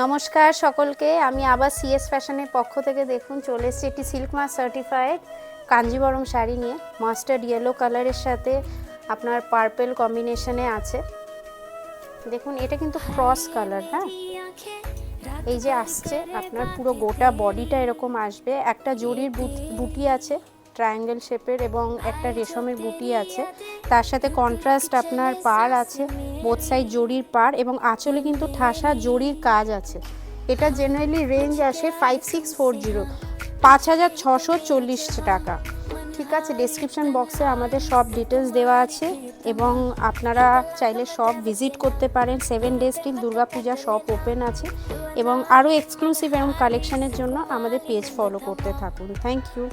নমস্কার সকলকে, আমি আবার সিএস ফ্যাশনের পক্ষ থেকে দেখুন চলে এসেছি একটি silk mark certified Kanjeevaram sari নিয়ে। মাস্টার্ড ইয়েলো কালারের সাথে আপনার পার্পল কম্বিনেশনে আছে। দেখুন এটা কিন্তু ক্রস কালার, হ্যাঁ, এই যে আসছে আপনার পুরো গোটা বডিটা এরকম আসবে। একটা জরির বুটি আছে ট্রায়াঙ্গেল শেপের এবং একটা রেশমের বুটি আছে, তার সাথে কন্ট্রাস্ট আপনার পাড় আছে, বোথ সাইড জরির পাড় এবং আঁচলে কিন্তু ঠাসা জরির কাজ আছে। এটা জেনারেলি রেঞ্জ আসে 5640, 5640 টাকা। ঠিক আছে, ডেসক্রিপশন বক্সে আমাদের সব ডিটেলস দেওয়া আছে এবং আপনারা চাইলে সব ভিজিট করতে পারেন। 7 days till দুর্গাপূজা সব ওপেন আছে এবং আরও এক্সক্লুসিভ এবং কালেকশনের জন্য আমাদের পেজ ফলো করতে থাকুন। Thank you.